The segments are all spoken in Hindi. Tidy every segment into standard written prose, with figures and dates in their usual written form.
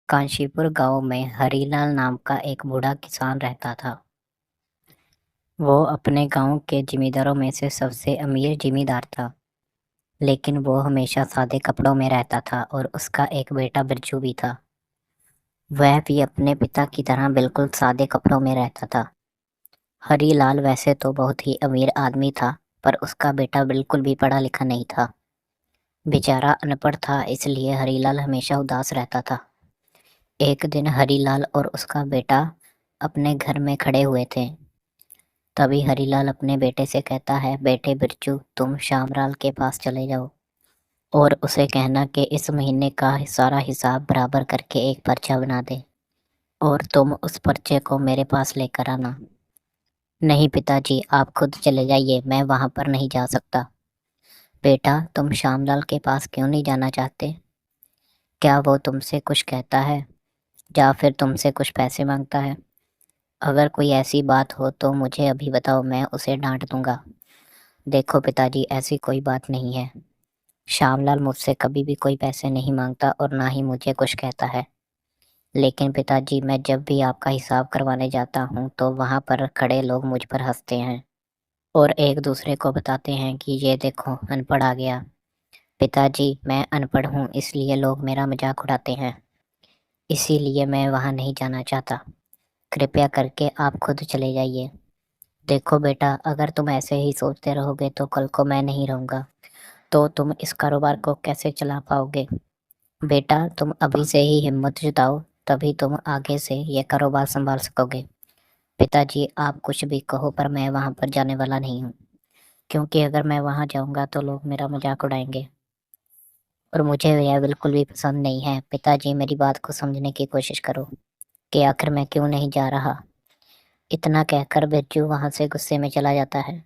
काशीपुर गांव में हरीलाल नाम का एक बूढ़ा किसान रहता था। वो अपने गांव के जमींदारों में से सबसे अमीर जमींदार था। लेकिन वो हमेशा सादे कपड़ों में रहता था और उसका एक बेटा बिरजू भी था। वह भी अपने पिता की तरह बिल्कुल सादे कपड़ों में रहता था। हरीलाल वैसे तो बहुत ही अमीर आदमी था, पर उसका बेटा बिल्कुल भी पढ़ा लिखा नहीं था। बेचारा अनपढ़ था, इसलिए हरीलाल हमेशा उदास रहता था। एक दिन हरीलाल और उसका बेटा अपने घर में खड़े हुए थे। तभी हरीलाल अपने बेटे से कहता है, बेटे बिरजू, तुम श्यामलाल के पास चले जाओ और उसे कहना कि इस महीने का सारा हिसाब बराबर करके एक पर्चा बना दे, और तुम उस पर्चे को मेरे पास लेकर आना। नहीं पिताजी, आप खुद चले जाइए, मैं वहां पर नहीं जा सकता। बेटा, तुम श्यामलाल के पास क्यों नहीं जाना चाहते? क्या वो तुमसे कुछ कहता है या फिर तुमसे कुछ पैसे मांगता है? अगर कोई ऐसी बात हो तो मुझे अभी बताओ, मैं उसे डांट दूंगा। देखो पिताजी, ऐसी कोई बात नहीं है। श्यामलाल मुझसे कभी भी कोई पैसे नहीं मांगता और ना ही मुझे कुछ कहता है। लेकिन पिताजी, मैं जब भी आपका हिसाब करवाने जाता हूँ तो वहां पर खड़े लोग मुझ पर हंसते हैं और एक दूसरे को बताते हैं कि ये देखो, अनपढ़ आ गया। पिताजी, मैं अनपढ़ हूँ, इसलिए लोग मेरा मजाक उड़ाते हैं। इसीलिए मैं वहां नहीं जाना चाहता। कृपया करके आप खुद चले जाइए। देखो बेटा, अगर तुम ऐसे ही सोचते रहोगे तो कल को मैं नहीं रहूंगा, तो तुम इस कारोबार को कैसे चला पाओगे? बेटा, तुम अभी से ही हिम्मत जुटाओ, तभी तुम आगे से ये कारोबार संभाल सकोगे। पिताजी, आप कुछ भी कहो, पर मैं वहां पर जाने वाला नहीं हूँ, क्योंकि अगर मैं वहां जाऊंगा तो लोग मेरा मजाक उड़ाएंगे और मुझे यह बिल्कुल भी पसंद नहीं है। पिताजी, मेरी बात को समझने की कोशिश करो कि आखिर मैं क्यों नहीं जा रहा। इतना कहकर बिरजू वहां से गुस्से में चला जाता है।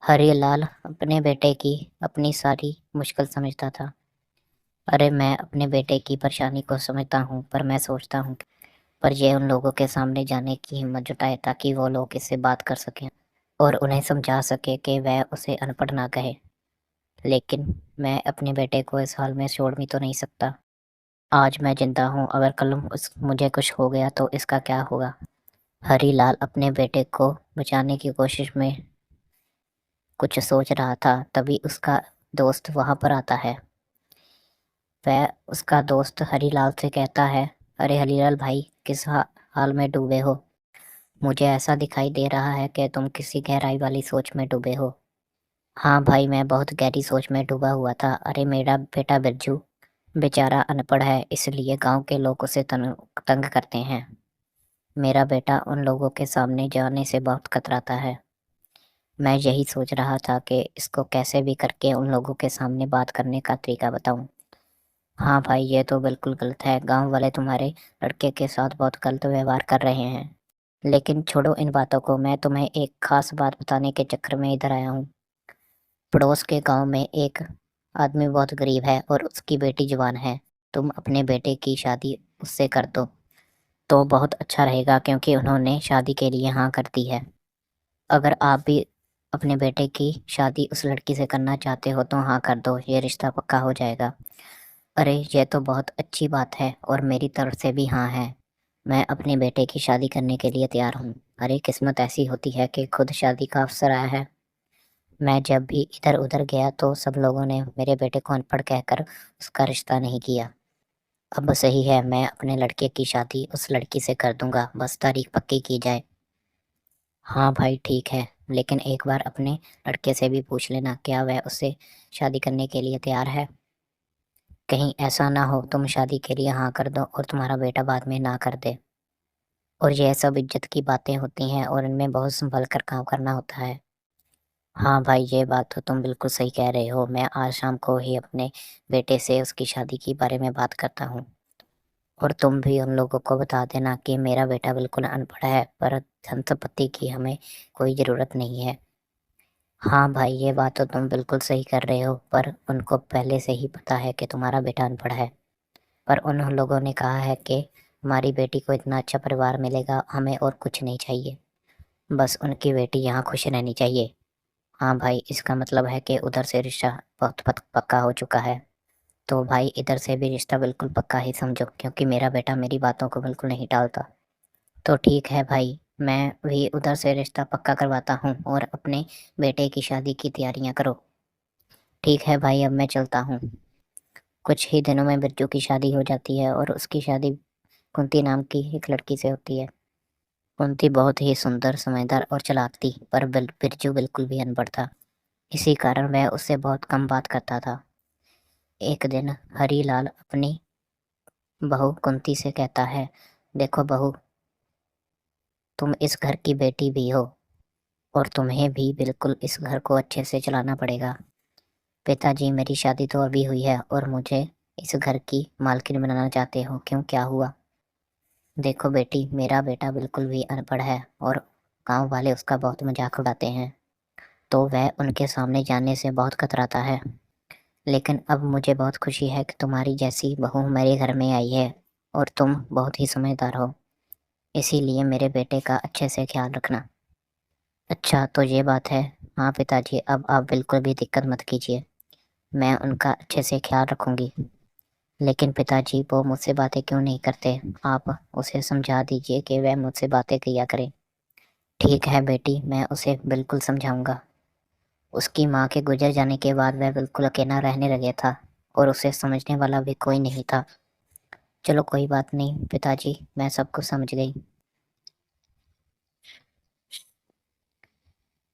हरिलाल अपने बेटे की अपनी सारी मुश्किल समझता था। अरे, मैं अपने बेटे की परेशानी को समझता हूँ, पर मैं सोचता हूँ पर ये उन लोगों के सामने जाने की हिम्मत जुटाए ताकि वो लोग इससे बात कर सकें और उन्हें समझा सके कि वह उसे अनपढ़ ना कहे। लेकिन मैं अपने बेटे को इस हाल में छोड़ भी तो नहीं सकता। आज मैं जिंदा हूँ, अगर कल मुझे कुछ हो गया तो इसका क्या होगा? हरीलाल अपने बेटे को बचाने की कोशिश में कुछ सोच रहा था, तभी उसका दोस्त वहां पर आता है। वह उसका दोस्त हरीलाल से कहता है, अरे हरीलाल भाई, किस हाल में डूबे हो? मुझे ऐसा दिखाई दे रहा है कि तुम किसी गहराई वाली सोच में डूबे हो। हाँ भाई, मैं बहुत गहरी सोच में डूबा हुआ था। अरे, मेरा बेटा बिरजू बेचारा अनपढ़ है, इसलिए गांव के लोग उसे तंग करते हैं। मेरा बेटा उन लोगों के सामने जाने से बहुत कतराता है। मैं यही सोच रहा था कि इसको कैसे भी करके उन लोगों के सामने बात करने का तरीका बताऊं। हाँ भाई, ये तो बिल्कुल गलत है। गांव वाले तुम्हारे लड़के के साथ बहुत गलत व्यवहार कर रहे हैं। लेकिन छोड़ो इन बातों को, मैं तुम्हें एक खास बात बताने के चक्कर में इधर आया हूँ। पड़ोस के गांव में एक आदमी बहुत गरीब है और उसकी बेटी जवान है। तुम अपने बेटे की शादी उससे कर दो तो बहुत अच्छा रहेगा, क्योंकि उन्होंने शादी के लिए हाँ कर दी है। अगर आप भी अपने बेटे की शादी उस लड़की से करना चाहते हो तो हाँ कर दो, ये रिश्ता पक्का हो जाएगा। अरे, ये तो बहुत अच्छी बात है और मेरी तरफ से भी हाँ है। मैं अपने बेटे की शादी करने के लिए तैयार हूँ। अरे, किस्मत ऐसी होती है कि खुद शादी का अवसर आया है। मैं जब भी इधर उधर गया तो सब लोगों ने मेरे बेटे को अनपढ़ कहकर उसका रिश्ता नहीं किया। अब सही है, मैं अपने लड़के की शादी उस लड़की से कर दूंगा, बस तारीख पक्की की जाए। हाँ भाई, ठीक है, लेकिन एक बार अपने लड़के से भी पूछ लेना, क्या वह उससे शादी करने के लिए तैयार है। कहीं ऐसा ना हो तुम शादी के लिए हाँ कर दो और तुम्हारा बेटा बाद में ना कर दे। और यह सब इज्जत की बातें होती हैं और इनमें बहुत संभल कर काम करना होता है। हाँ भाई, ये बात तो तुम बिल्कुल सही कह रहे हो। मैं आज शाम को ही अपने बेटे से उसकी शादी के बारे में बात करता हूँ। और तुम भी उन लोगों को बता देना कि मेरा बेटा बिल्कुल अनपढ़ है, पर धन संपत्ति की हमें कोई ज़रूरत नहीं है। हाँ भाई, ये बात तो तुम बिल्कुल सही कर रहे हो, पर उनको पहले से ही पता है कि तुम्हारा बेटा अनपढ़ है। पर उन लोगों ने कहा है कि हमारी बेटी को इतना अच्छा परिवार मिलेगा, हमें और कुछ नहीं चाहिए, बस उनकी बेटी यहाँ खुश रहनी चाहिए। हाँ भाई, इसका मतलब है कि उधर से रिश्ता बहुत पक्का हो चुका है। तो भाई इधर से भी रिश्ता बिल्कुल पक्का ही समझो, क्योंकि मेरा बेटा मेरी बातों को बिल्कुल नहीं टालता। तो ठीक है भाई, मैं भी उधर से रिश्ता पक्का करवाता हूँ और अपने बेटे की शादी की तैयारियां करो। ठीक है भाई, अब मैं चलता हूँ। कुछ ही दिनों में बिरजू की शादी हो जाती है और उसकी शादी कुंती नाम की एक लड़की से होती है। कुंती बहुत ही सुंदर, समझदार और चालाक थी, पर बिरजू बिल्कुल भी अनपढ़ था। इसी कारण वह उससे बहुत कम बात करता था। एक दिन हरीलाल अपनी बहू कुंती से कहता है, देखो बहू, तुम इस घर की बेटी भी हो और तुम्हें भी बिल्कुल इस घर को अच्छे से चलाना पड़ेगा। पिताजी, मेरी शादी तो अभी हुई है और मुझे इस घर की मालकिन बनाना चाहते हो, क्यों, क्या हुआ? देखो बेटी, मेरा बेटा बिल्कुल भी अनपढ़ है और गांव वाले उसका बहुत मजाक उड़ाते हैं, तो वह उनके सामने जाने से बहुत कतराता है। लेकिन अब मुझे बहुत खुशी है कि तुम्हारी जैसी बहू मेरे घर में आई है और तुम बहुत ही समझदार हो, इसीलिए मेरे बेटे का अच्छे से ख्याल रखना। अच्छा, तो ये बात है। हाँ पिताजी, अब आप बिल्कुल भी दिक्कत मत कीजिए, मैं उनका अच्छे से ख्याल रखूंगी। लेकिन पिताजी, वो मुझसे बातें क्यों नहीं करते? आप उसे समझा दीजिए कि वह मुझसे बातें किया करे। ठीक है बेटी, मैं उसे बिल्कुल समझाऊंगा। उसकी माँ के गुजर जाने के बाद वह बिल्कुल अकेला रहने लगा था और उसे समझने वाला भी कोई नहीं था। चलो कोई बात नहीं पिताजी, मैं सब कुछ समझ गई।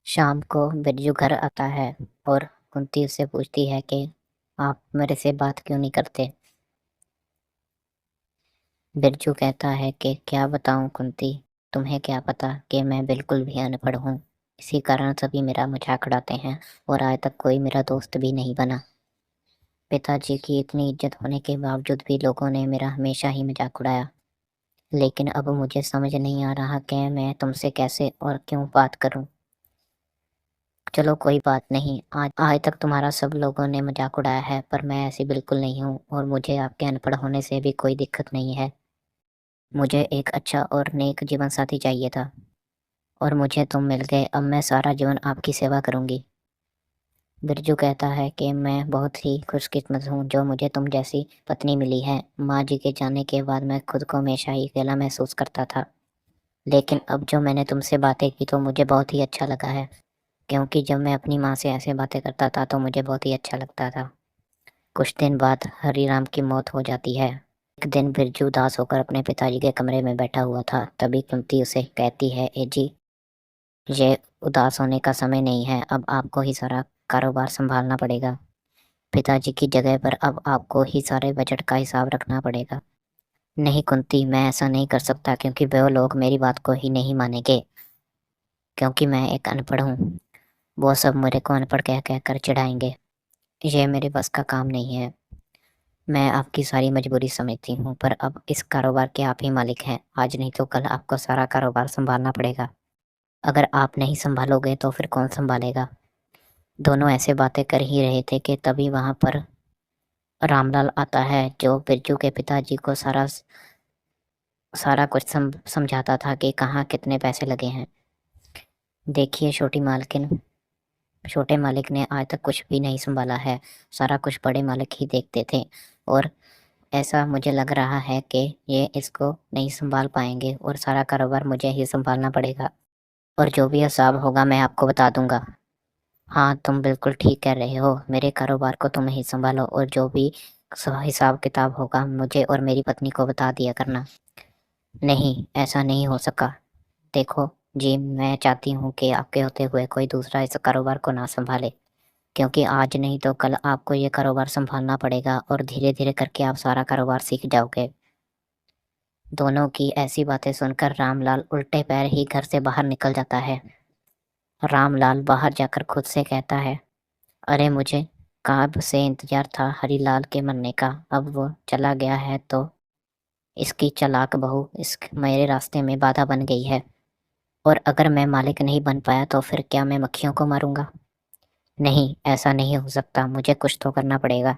शाम को बिरजू घर आता है और कुंती उससे पूछती है कि आप मेरे से बात क्यों नहीं करते। बिरजू कहता है कि क्या बताऊं कुंती, तुम्हें क्या पता कि मैं बिल्कुल भी अनपढ़ हूँ। इसी कारण सभी मेरा मजाक उड़ाते हैं और आज तक कोई मेरा दोस्त भी नहीं बना। पिताजी की इतनी इज्जत होने के बावजूद भी लोगों ने मेरा हमेशा ही मजाक उड़ाया। लेकिन अब मुझे समझ नहीं आ रहा कि मैं तुमसे कैसे और क्यों बात करूं। चलो कोई बात नहीं, आज आज तक तुम्हारा सब लोगों ने मजाक उड़ाया है, पर मैं ऐसी बिल्कुल नहीं हूँ और मुझे आपके अनपढ़ होने से भी कोई दिक्कत नहीं है। मुझे एक अच्छा और नेक जीवन साथी चाहिए था और मुझे तुम मिल गए। अब मैं सारा जीवन आपकी सेवा करूंगी। बिरजू कहता है कि मैं बहुत ही खुशकिस्मत हूँ जो मुझे तुम जैसी पत्नी मिली है। माँ जी के जाने के बाद मैं खुद को हमेशा ही अकेला महसूस करता था, लेकिन अब जो मैंने तुमसे बातें की तो मुझे बहुत ही अच्छा लगा है, क्योंकि जब मैं अपनी माँ से ऐसे बातें करता था तो मुझे बहुत ही अच्छा लगता था। कुछ दिन बाद हरीराम की मौत हो जाती है। एक दिन बिरजू उदास होकर अपने पिताजी के कमरे में बैठा हुआ था, तभी कुंती उसे कहती है, ए जी, ये उदास होने का समय नहीं है, अब आपको ही सारा कारोबार संभालना पड़ेगा। पिताजी की जगह पर अब आपको ही सारे बजट का हिसाब रखना पड़ेगा। नहीं कुंती, मैं ऐसा नहीं कर सकता, क्योंकि वो लोग मेरी बात को ही नहीं मानेंगे, क्योंकि मैं एक अनपढ़ हूँ। वो सब मेरे को अनपढ़ कह कह कर चिढ़ाएंगे। ये मेरे बस का काम नहीं है। मैं आपकी सारी मजबूरी समझती हूँ, पर अब इस कारोबार के आप ही मालिक हैं। आज नहीं तो कल आपको सारा कारोबार संभालना पड़ेगा। अगर आप नहीं संभालोगे तो फिर कौन संभालेगा? दोनों ऐसे बातें कर ही रहे थे कि तभी वहां पर रामलाल आता है, जो बिरजू के पिताजी को सारा सारा कुछ समझाता था कि कहाँ कितने पैसे लगे हैं। देखिए छोटी मालकिन, छोटे मालिक ने आज तक कुछ भी नहीं संभाला है, सारा कुछ बड़े मालिक ही देखते थे और ऐसा मुझे लग रहा है कि ये इसको नहीं संभाल पाएंगे और सारा कारोबार मुझे ही संभालना पड़ेगा, और जो भी हिसाब होगा मैं आपको बता दूंगा। हाँ, तुम बिल्कुल ठीक कह रहे हो, मेरे कारोबार को तुम ही संभालो और जो भी हिसाब किताब होगा मुझे और मेरी पत्नी को बता दिया करना। नहीं, ऐसा नहीं हो सका। देखो जी, मैं चाहती हूँ कि आपके होते हुए कोई दूसरा इस कारोबार को ना संभाले, क्योंकि आज नहीं तो कल आपको ये कारोबार संभालना पड़ेगा और धीरे धीरे करके आप सारा कारोबार सीख जाओगे। दोनों की ऐसी बातें सुनकर रामलाल उल्टे पैर ही घर से बाहर निकल जाता है। रामलाल बाहर जाकर खुद से कहता है, अरे मुझे कब से इंतजार था हरीलाल के मरने का, अब वो चला गया है तो इसकी चालाक बहू इस मेरे रास्ते में बाधा बन गई है, और अगर मैं मालिक नहीं बन पाया तो फिर क्या मैं मक्खियों को मारूंगा? नहीं, ऐसा नहीं हो सकता, मुझे कुछ तो करना पड़ेगा।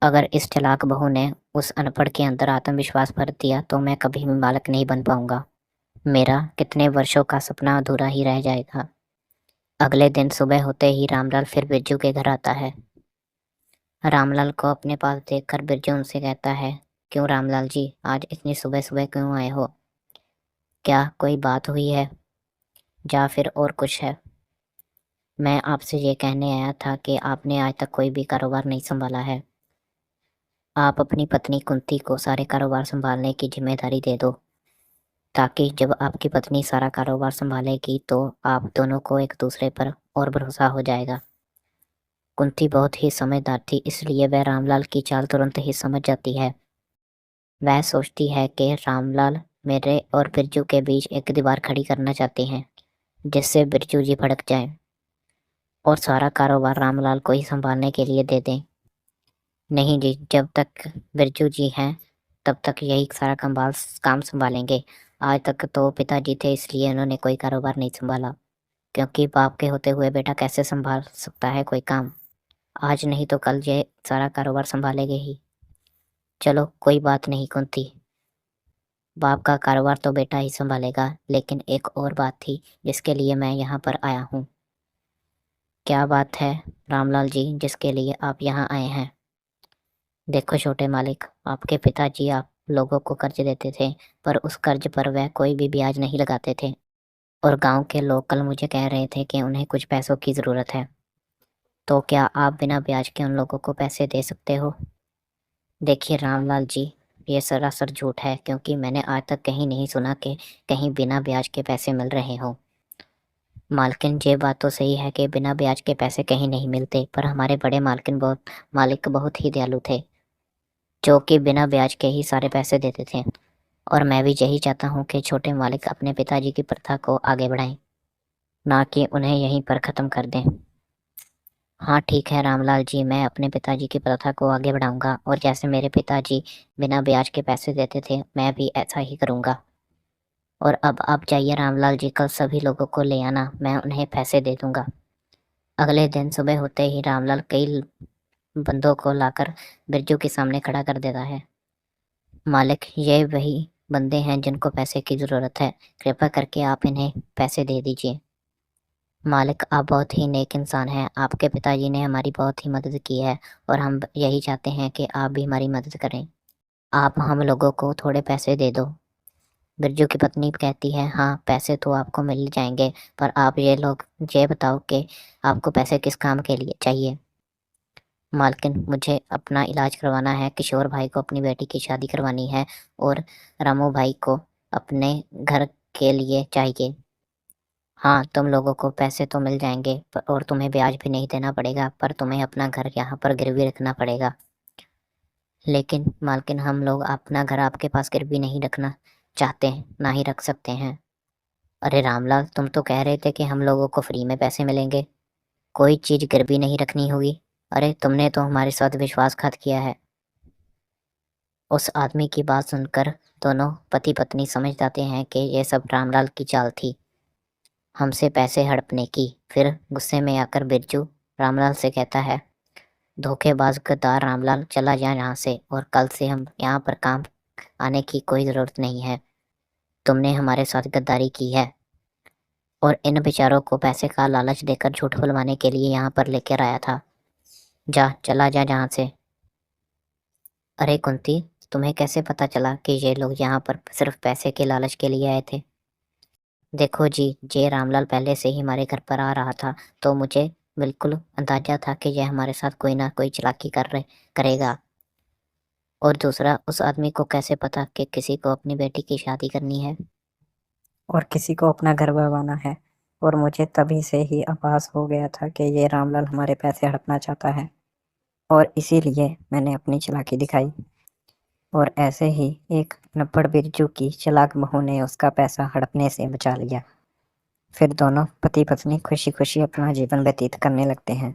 अगर इस चालाक बहू ने उस अनपढ़ के अंदर आत्मविश्वास भर दिया तो मैं कभी भी मालिक नहीं बन पाऊंगा। मेरा कितने वर्षों का सपना अधूरा ही रह जाएगा। अगले दिन सुबह होते ही रामलाल फिर बिरजू के घर आता है। रामलाल को अपने पास देखकर बिरजू उनसे कहता है, क्यों रामलाल जी, आज इतनी सुबह सुबह क्यों आए हो? क्या कोई बात हुई है या फिर और कुछ है? मैं आपसे ये कहने आया था कि आपने आज तक कोई भी कारोबार नहीं संभाला है। आप अपनी पत्नी कुंती को सारे कारोबार संभालने की जिम्मेदारी दे दो, ताकि जब आपकी पत्नी सारा कारोबार संभालेगी तो आप दोनों को एक दूसरे पर और भरोसा हो जाएगा। कुंती बहुत ही समझदार थी, इसलिए वह रामलाल की चाल तुरंत ही समझ जाती है। वह सोचती है कि रामलाल मेरे और बिरजू के बीच एक दीवार खड़ी करना चाहते हैं, जिससे बिरजू जी भड़क जाए और सारा कारोबार रामलाल को ही संभालने के लिए दे दें। नहीं जी, जब तक बिरजू जी हैं तब तक यही सारा काम संभालेंगे। आज तक तो पिताजी थे, इसलिए उन्होंने कोई कारोबार नहीं संभाला, क्योंकि बाप के होते हुए बेटा कैसे संभाल सकता है कोई काम। आज नहीं तो कल ये सारा कारोबार संभालेंगे ही। चलो कोई बात नहीं कुंती, बाप का कारोबार तो बेटा ही संभालेगा, लेकिन एक और बात थी जिसके लिए मैं यहाँ पर आया हूँ। क्या बात है रामलाल जी, जिसके लिए आप यहाँ आए हैं? देखो छोटे मालिक, आपके पिताजी आप लोगों को कर्ज देते थे, पर उस कर्ज पर वह कोई भी ब्याज नहीं लगाते थे। और गांव के लोग कल मुझे कह रहे थे कि उन्हें कुछ पैसों की ज़रूरत है। तो क्या आप बिना ब्याज के उन लोगों को पैसे दे सकते हो? देखिए रामलाल जी, ये सरासर झूठ है, क्योंकि मैंने आज तक कहीं नहीं सुना कि कहीं बिना ब्याज के पैसे मिल रहे हों। मालकिन, ये बात तो सही है कि बिना ब्याज के पैसे कहीं नहीं मिलते, पर हमारे बड़े मालिक बहुत ही दयालु थे, जो कि बिना ब्याज के ही सारे पैसे देते थे। और मैं भी यही चाहता हूँ कि छोटे मालिक अपने पिताजी की प्रथा को आगे बढ़ाएं, ना कि उन्हें यहीं पर ख़त्म कर दें। हाँ ठीक है रामलाल जी, मैं अपने पिताजी की प्रथा को आगे बढ़ाऊंगा, और जैसे मेरे पिताजी बिना ब्याज के पैसे देते थे, मैं भी ऐसा ही करूंगा। और अब आप जाइए रामलाल जी, कल सभी लोगों को ले आना, मैं उन्हें पैसे दे दूंगा। अगले दिन सुबह होते ही रामलाल कई बंदों को लाकर बिरजू के सामने खड़ा कर देता है। मालिक, ये वही बंदे हैं जिनको पैसे की ज़रूरत है, कृपया करके आप इन्हें पैसे दे दीजिए। मालिक, आप बहुत ही नेक इंसान हैं, आपके पिताजी ने हमारी बहुत ही मदद की है, और हम यही चाहते हैं कि आप भी हमारी मदद करें। आप हम लोगों को थोड़े पैसे दे दो। बिरजू की पत्नी कहती है, हाँ पैसे तो आपको मिल जाएंगे, पर आप ये बताओ कि आपको पैसे किस काम के लिए चाहिए? मालकिन, मुझे अपना इलाज करवाना है, किशोर भाई को अपनी बेटी की शादी करवानी है, और रामू भाई को अपने घर के लिए चाहिए। हाँ, तुम लोगों को पैसे तो मिल जाएंगे, और तुम्हें ब्याज भी नहीं देना पड़ेगा, पर तुम्हें अपना घर यहाँ पर गिरवी रखना पड़ेगा। लेकिन मालकिन, हम लोग अपना घर आपके पास गिरवी नहीं रखना चाहते हैं, ना ही रख सकते हैं। अरे रामलाल, तुम तो कह रहे थे कि हम लोगों को फ्री में पैसे मिलेंगे, कोई चीज़ गिरवी नहीं रखनी होगी। अरे तुमने तो हमारे साथ विश्वासघात किया है। उस आदमी की बात सुनकर दोनों पति पत्नी समझ जाते हैं कि ये सब रामलाल की चाल थी, हमसे पैसे हड़पने की। फिर गुस्से में आकर बिरजू रामलाल से कहता है, धोखेबाज गद्दार रामलाल, चला जा यहाँ से, और कल से हम यहाँ पर काम आने की कोई ज़रूरत नहीं है। तुमने हमारे साथ गद्दारी की है, और इन बेचारों को पैसे का लालच देकर झूठ बुलवाने के लिए यहाँ पर लेकर आया था। चला जा यहाँ से। अरे कुंती, तुम्हें कैसे पता चला कि ये लोग यहाँ पर सिर्फ पैसे के लालच के लिए आए थे? देखो जी, ये रामलाल पहले से ही हमारे घर पर आ रहा था, तो मुझे बिल्कुल अंदाजा था कि यह हमारे साथ कोई ना कोई चालाकी करेगा। और दूसरा, उस आदमी को कैसे पता कि किसी को अपनी बेटी की शादी करनी है और किसी को अपना घर बनवाना है। और मुझे तभी से ही आभास हो गया था कि ये रामलाल हमारे पैसे हड़पना चाहता है, और इसीलिए मैंने अपनी चालाकी दिखाई। और ऐसे ही एक नब्बड़ बिरजू की चालाक बहू ने उसका पैसा हड़पने से बचा लिया। फिर दोनों पति पत्नी खुशी खुशी अपना जीवन व्यतीत करने लगते हैं।